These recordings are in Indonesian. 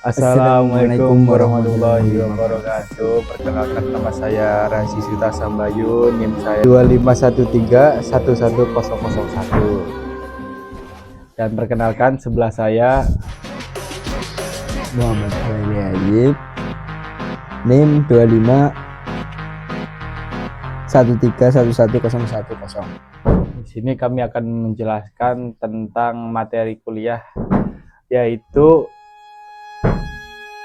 Assalamualaikum warahmatullahi wabarakatuh. Perkenalkan, nama saya Rasi Sita Sambayun, NIM saya 25131101. Dan perkenalkan, sebelah saya Muhammad Ayib, NIM 25131110. di sini kami akan menjelaskan tentang materi kuliah, yaitu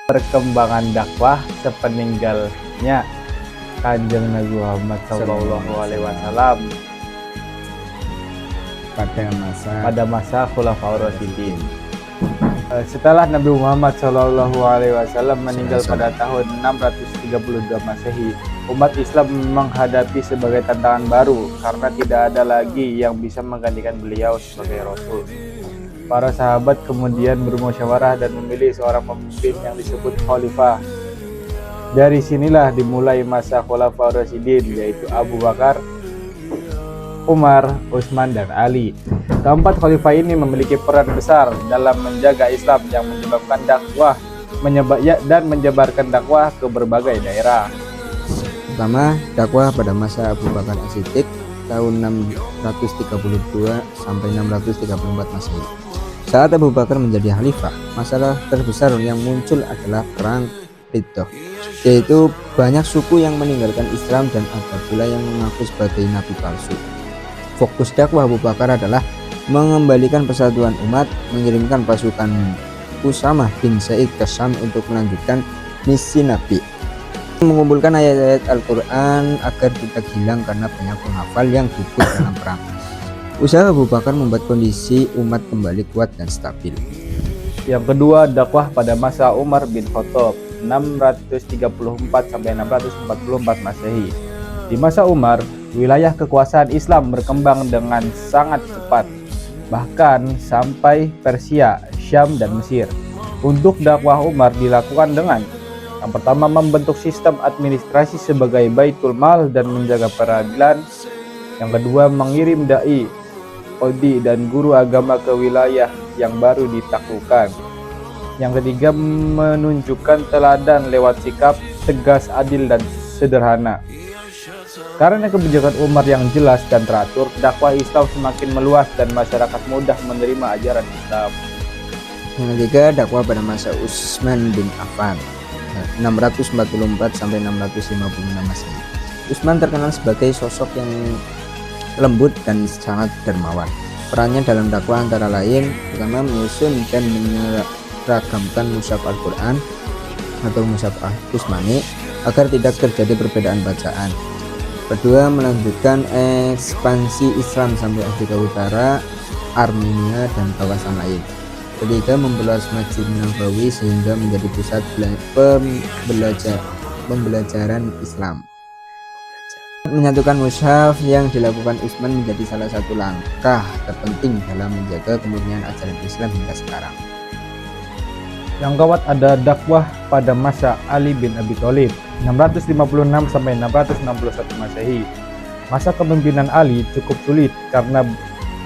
perkembangan dakwah sepeninggalnya Kanjeng Nabi Muhammad SAW pada masa Khulafaur Rasyidin. Setelah Nabi Muhammad SAW meninggal pada tahun 632 Masehi, umat Islam menghadapi sebagai tantangan baru karena tidak ada lagi yang bisa menggantikan beliau sebagai Rasul. Para sahabat kemudian bermusyawarah dan memilih seorang pemimpin yang disebut Khalifah. Dari sinilah dimulai masa Khulafaur Rasyidin, yaitu Abu Bakar, Umar, Utsman, dan Ali. Keempat khalifah ini memiliki peran besar dalam menjaga Islam yang menyebabkan dakwah dan menyebarkan dakwah ke berbagai daerah. Pertama, dakwah pada masa Abu Bakar As-Siddiq tahun 632 sampai 634 Masehi. Saat Abu Bakar menjadi khalifah, masalah terbesar yang muncul adalah perang Riddah, yaitu banyak suku yang meninggalkan Islam dan ada pula yang mengaku sebagai nabi palsu. Fokus dakwah Abu Bakar adalah mengembalikan persatuan umat, mengirimkan pasukan Usamah bin Zaid ke Syam untuk melanjutkan misi Nabi, mengumpulkan ayat-ayat Al-Quran agar tidak hilang karena banyak penghafal yang gugur dalam perang. Usaha Abu Bakar membuat kondisi umat kembali kuat dan stabil. Yang kedua, dakwah pada masa Umar bin Khattab 634 sampai 644 Masehi. Di masa Umar, wilayah kekuasaan Islam berkembang dengan sangat cepat, bahkan sampai Persia, Syam, dan Mesir. Untuk dakwah Umar dilakukan dengan yang pertama, membentuk sistem administrasi sebagai Baitul Mal dan menjaga peradilan. Yang kedua, mengirim dai, qadhi, dan guru agama ke wilayah yang baru ditaklukkan. Yang ketiga, menunjukkan teladan lewat sikap tegas, adil, dan sederhana. Karena kebijakan Umar yang jelas dan teratur, dakwah Islam semakin meluas dan masyarakat mudah menerima ajaran Islam. Yang ketiga, dakwah pada masa Utsman bin Affan 644 sampai 656 Masehi. Utsman terkenal sebagai sosok yang lembut dan sangat dermawan. Perannya dalam dakwah antara lain pertama, menyusun dan menyeragamkan mushaf Al-Quran atau mushaf Utsmani agar tidak terjadi perbedaan bacaan. Kedua, melanjutkan ekspansi Islam sampai Afrika Utara, Armenia, dan kawasan lain. Ketiga, memperluas Masjid Nabawi sehingga menjadi pusat pembelajaran Islam. Menyatukan mushaf yang dilakukan Utsman menjadi salah satu langkah terpenting dalam menjaga kemurnian ajaran Islam hingga sekarang. Yang keempat, ada dakwah pada masa Ali bin Abi Thalib 656 sampai 661 Masehi. Masa kepemimpinan Ali cukup sulit karena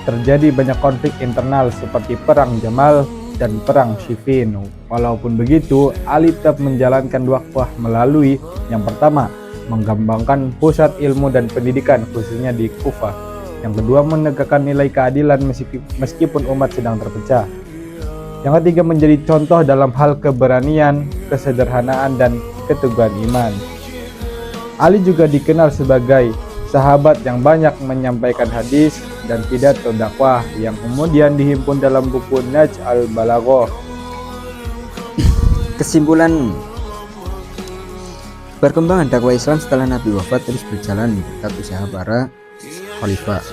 terjadi banyak konflik internal seperti perang Jamal dan perang Siffin. Walaupun begitu, Ali tetap menjalankan dakwah melalui yang pertama, mengembangkan pusat ilmu dan pendidikan khususnya di Kufah. Yang kedua, menegakkan nilai keadilan meskipun umat sedang terpecah. Yang ketiga, menjadi contoh dalam hal keberanian, kesederhanaan, dan keteguhan iman. Ali juga dikenal sebagai sahabat yang banyak menyampaikan hadis dan pidato dakwah yang kemudian dihimpun dalam buku Nahj al-Balaghah. Kesimpulan, perkembangan dakwah Islam setelah Nabi wafat terus berjalan berkat usaha para khalifah.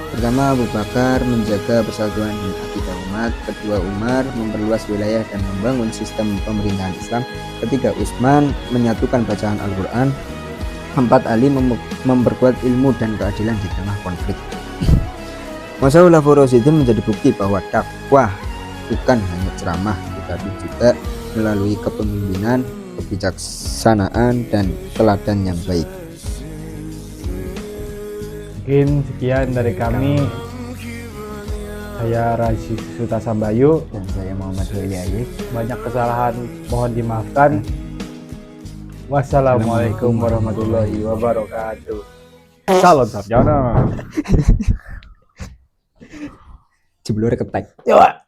Pertama, Abu Bakar menjaga persatuan dan akidah umat. Kedua, Umar memperluas wilayah dan membangun sistem pemerintahan Islam. Ketiga, Utsman menyatukan bacaan Al-Quran. Keempat, Ali memperkuat ilmu dan keadilan di tengah konflik. Masa Khulafaur Rasyidin menjadi bukti bahwa dakwah bukan hanya ceramah, tetapi juga melalui kepemimpinan, kebijaksanaan, dan teladan yang baik. Mungkin sekian dari kami. Saya Razi Suta Sambayu. Dan saya Muhammad Heli Ayik. Banyak kesalahan mohon dimaafkan. Wassalamualaikum warahmatullahi wabarakatuh. Salam sarjana. Jeblur ketek. Coba.